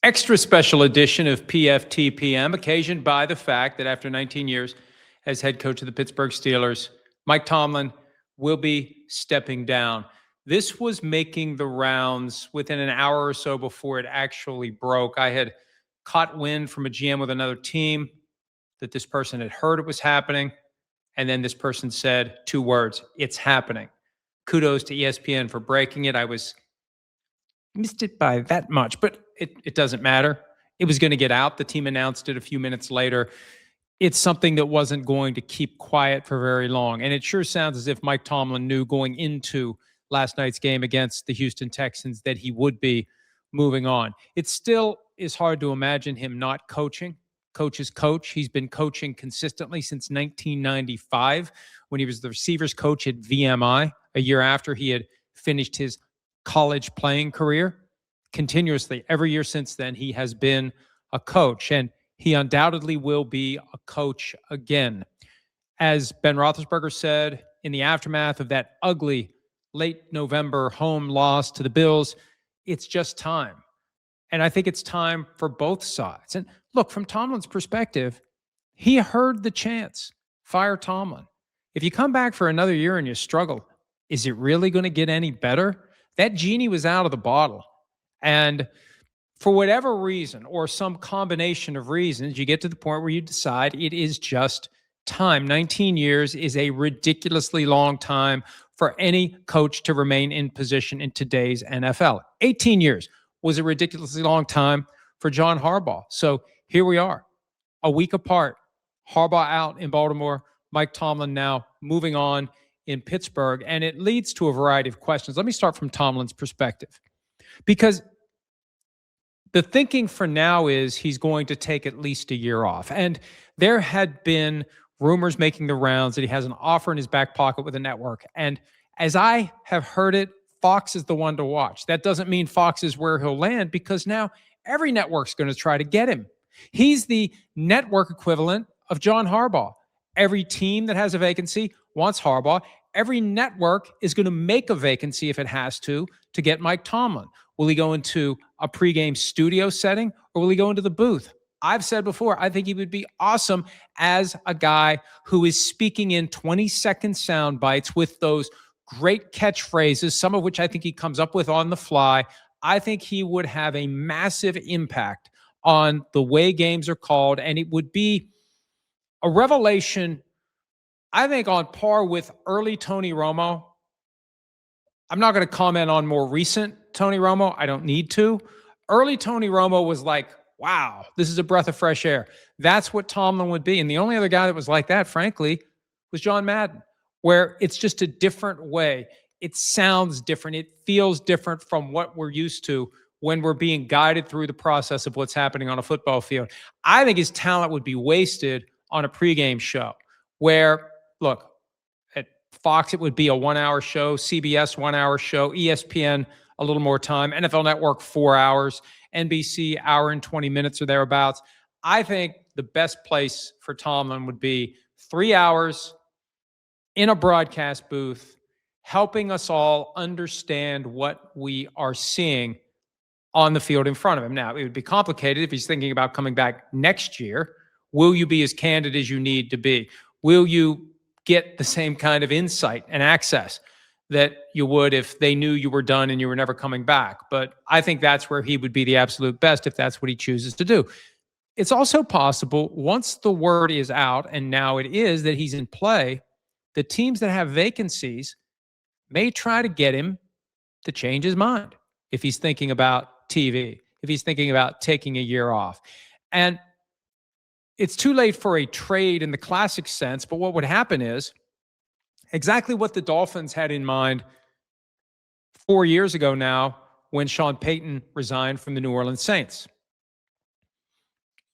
Extra special edition of PFTPM, occasioned by the fact that after 19 years as head coach of the Pittsburgh Steelers, Mike Tomlin will be stepping down. This was making the rounds within an hour or so before it actually broke. I had caught wind from a GM with another team that this person had heard it was happening. And then this person said two words, "It's happening." Kudos to ESPN for breaking it. I missed it by that much, but it doesn't matter. It was going to get out. The team announced it a few minutes later. It's something that wasn't going to keep quiet for very long. And it sure sounds as if Mike Tomlin knew going into last night's game against the Houston Texans that he would be moving on. It still is hard to imagine him not coaching. Coach is coach. He's been coaching consistently since 1995 when he was the receivers coach at VMI, a year after he had finished his college playing career. Continuously, every year since then, he has been a coach, and he undoubtedly will be a coach again. As Ben Roethlisberger said in the aftermath of that ugly late November home loss to the Bills, it's just time. And I think it's time for both sides. And look, from Tomlin's perspective, he heard the chants, fire Tomlin. If you come back for another year and you struggle, is it really going to get any better? That genie was out of the bottle. And for whatever reason, or some combination of reasons, you get to the point where you decide it is just time. 19 years is a ridiculously long time for any coach to remain in position in today's NFL. 18 years was a ridiculously long time for John Harbaugh. So here we are, a week apart. Harbaugh out in Baltimore, Mike Tomlin now moving on in Pittsburgh, and it leads to a variety of questions. Let me start from Tomlin's perspective, because the thinking for now is he's going to take at least a year off. And there had been rumors making the rounds that he has an offer in his back pocket with a network. And as I have heard it, Fox is the one to watch. That doesn't mean Fox is where he'll land, because now every network's going to try to get him. He's the network equivalent of John Harbaugh. Every team that has a vacancy wants Harbaugh. Every network is going to make a vacancy if it has to get Mike Tomlin. Will he go into a pregame studio setting, or will he go into the booth? I've said before, I think he would be awesome as a guy who is speaking in 20-second sound bites with those great catchphrases, some of which I think he comes up with on the fly. I think he would have a massive impact on the way games are called, and it would be a revelation, I think, on par with early Tony Romo. I'm not going to comment on more recent Tony Romo. I don't need to. Early Tony Romo was like, wow, this is a breath of fresh air. That's what Tomlin would be. And the only other guy that was like that, frankly, was John Madden, where it's just a different way. It sounds different. It feels different from what we're used to when we're being guided through the process of what's happening on a football field. I think his talent would be wasted on a pregame show where, look, at Fox, it would be a 1-hour show, CBS 1-hour show, ESPN a little more time, NFL Network 4 hours, NBC hour and 20 minutes or thereabouts. I think the best place for Tomlin would be 3 hours in a broadcast booth, helping us all understand what we are seeing on the field in front of him. Now, it would be complicated if he's thinking about coming back next year. Will you be as candid as you need to be? Will you get the same kind of insight and access that you would if they knew you were done and you were never coming back? But I think that's where he would be the absolute best if that's what he chooses to do. It's also possible, once the word is out, and now it is, that he's in play, the teams that have vacancies may try to get him to change his mind if he's thinking about TV, if he's thinking about taking a year off. And it's too late for a trade in the classic sense, but what would happen is exactly what the Dolphins had in mind 4 years ago now when Sean Payton resigned from the New Orleans Saints.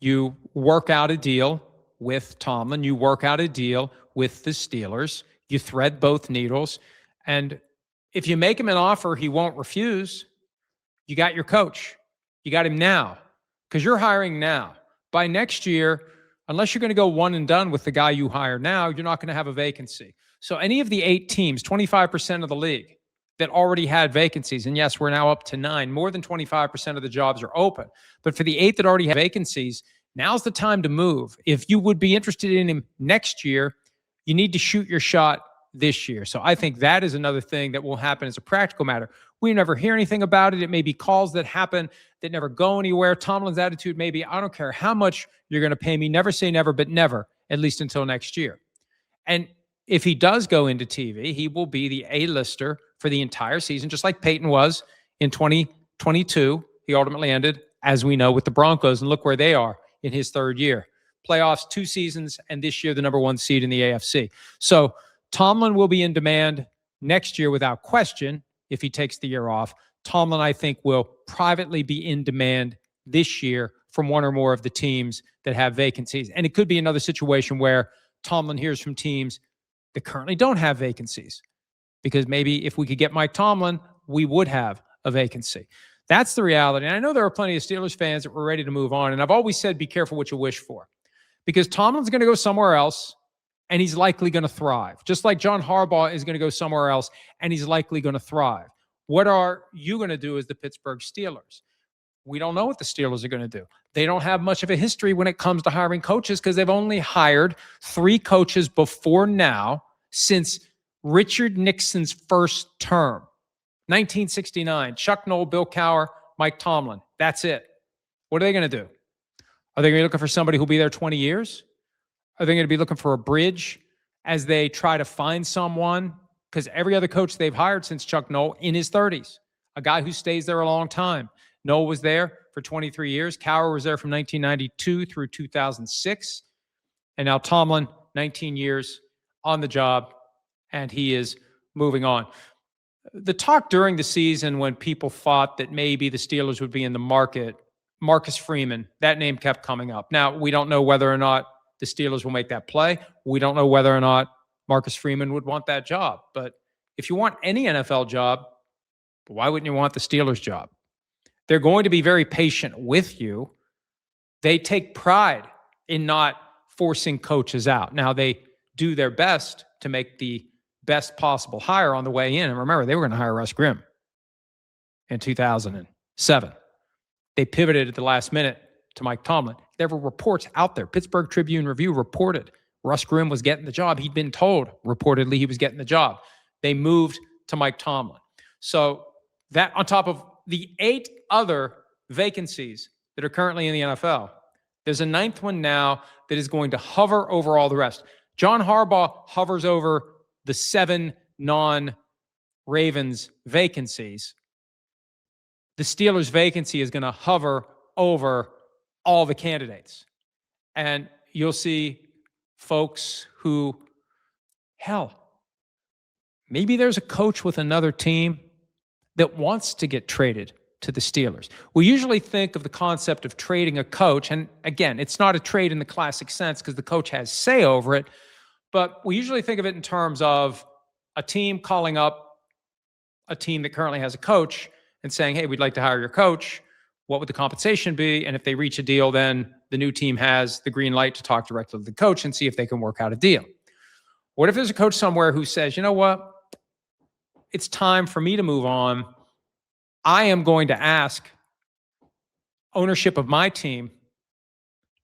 You work out a deal with Tomlin. You work out a deal with the Steelers. You thread both needles. And if you make him an offer he won't refuse, you got your coach. You got him now because you're hiring now. By next year, unless you're going to go one and done with the guy you hire now, you're not going to have a vacancy. So any of the 8 teams, 25% of the league, that already had vacancies. And yes, we're now up to 9. More than 25% of the jobs are open. But for the 8 that already have vacancies, now's the time to move. If you would be interested in him next year, you need to shoot your shot this year. So I think that is another thing that will happen as a practical matter. We never hear anything about it. It may be calls that happen that never go anywhere. Tomlin's attitude may be, I don't care how much you're going to pay me. Never say never, but never, at least until next year. And if he does go into TV, he will be the A-lister for the entire season, just like Peyton was in 2022. He ultimately ended, as we know, with the Broncos, and look where they are in his third year. Playoffs, 2 seasons, and this year the number 1 seed in the AFC. So Tomlin will be in demand next year without question if he takes the year off. Tomlin, I think, will privately be in demand this year from one or more of the teams that have vacancies. And it could be another situation where Tomlin hears from teams that currently don't have vacancies, because maybe if we could get Mike Tomlin, we would have a vacancy. That's the reality. And I know there are plenty of Steelers fans that were ready to move on. And I've always said, be careful what you wish for, because Tomlin's going to go somewhere else and he's likely going to thrive. Just like John Harbaugh is going to go somewhere else and he's likely going to thrive. What are you going to do as the Pittsburgh Steelers? We don't know what the Steelers are going to do. They don't have much of a history when it comes to hiring coaches, because they've only hired 3 coaches before now since Richard Nixon's first term. 1969, Chuck Noll, Bill Cowher, Mike Tomlin. That's it. What are they going to do? Are they going to be looking for somebody who'll be there 20 years? Are they going to be looking for a bridge as they try to find someone? Because every other coach they've hired since Chuck Noll in his 30s, a guy who stays there a long time. Noll was there for 23 years. Cowher was there from 1992 through 2006. And now Tomlin, 19 years on the job, and he is moving on. The talk during the season when people thought that maybe the Steelers would be in the market, Marcus Freeman, that name kept coming up. Now, we don't know whether or not the Steelers will make that play. We don't know whether or not Marcus Freeman would want that job. But if you want any NFL job, why wouldn't you want the Steelers job? They're going to be very patient with you. They take pride in not forcing coaches out. Now, they do their best to make the best possible hire on the way in. And remember, they were going to hire Russ Grimm in 2007. They pivoted at the last minute to Mike Tomlin. There were reports out there. Pittsburgh Tribune Review reported Russ Grimm was getting the job. He'd been told, reportedly, he was getting the job. They moved to Mike Tomlin. So that on top of the 8 other vacancies that are currently in the NFL, there's a 9th one now that is going to hover over all the rest. John Harbaugh hovers over the 7 non-Ravens vacancies. The Steelers' vacancy is going to hover over all the candidates. And you'll see folks who, hell, maybe there's a coach with another team that wants to get traded to the Steelers. We usually think of the concept of trading a coach, and again, it's not a trade in the classic sense because the coach has say over it, but we usually think of it in terms of a team calling up a team that currently has a coach and saying, hey, we'd like to hire your coach. What would the compensation be? And if they reach a deal, then the new team has the green light to talk directly to the coach and see if they can work out a deal. What if there's a coach somewhere who says, you know what? It's time for me to move on. I am going to ask ownership of my team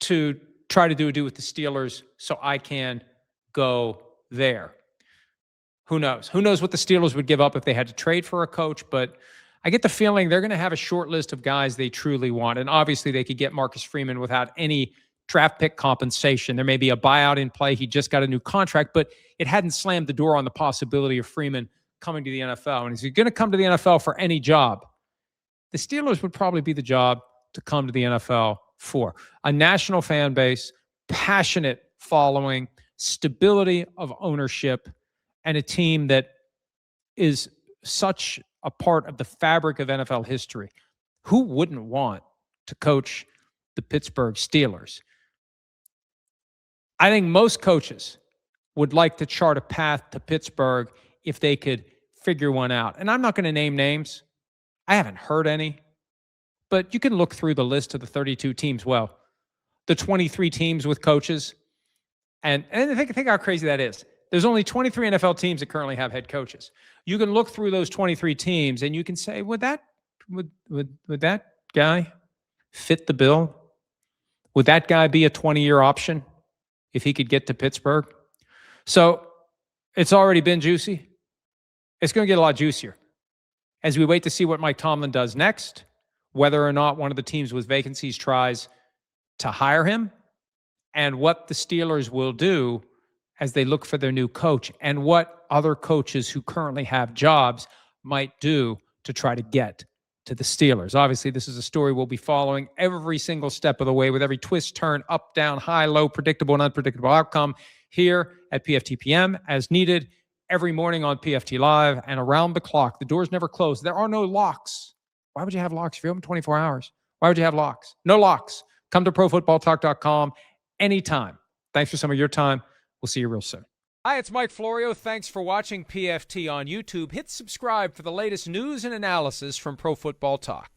to try to do a deal with the Steelers so I can go there. Who knows? Who knows what the Steelers would give up if they had to trade for a coach, but I get the feeling they're going to have a short list of guys they truly want. And obviously they could get Marcus Freeman without any draft pick compensation. There may be a buyout in play. He just got a new contract, but it hadn't slammed the door on the possibility of Freeman coming to the NFL. And if you're going to come to the NFL for any job, the Steelers would probably be the job to come to the NFL for. A national fan base, passionate following, stability of ownership, and a team that is such a part of the fabric of NFL history. Who wouldn't want to coach the Pittsburgh Steelers? I think most coaches would like to chart a path to Pittsburgh if they could figure one out. And I'm not going to name names. I haven't heard any. But you can look through the list of the 32 teams. Well, the 23 teams with coaches. And think how crazy that is. There's only 23 NFL teams that currently have head coaches. You can look through those 23 teams and you can say, would that guy fit the bill? Would that guy be a 20-year option if he could get to Pittsburgh? So it's already been juicy. It's going to get a lot juicier as we wait to see what Mike Tomlin does next, whether or not one of the teams with vacancies tries to hire him, and what the Steelers will do as they look for their new coach, and what other coaches who currently have jobs might do to try to get to the Steelers. Obviously, this is a story we'll be following every single step of the way, with every twist, turn, up, down, high, low, predictable and unpredictable outcome here at PFTPM as needed every morning on PFT Live and around the clock. The doors never close. There are no locks. Why would you have locks if you're open 24 hours? Why would you have locks? No locks. Come to ProFootballTalk.com anytime. Thanks for some of your time. We'll see you real soon. Hi, it's Mike Florio. Thanks for watching PFT on YouTube. Hit subscribe for the latest news and analysis from Pro Football Talk.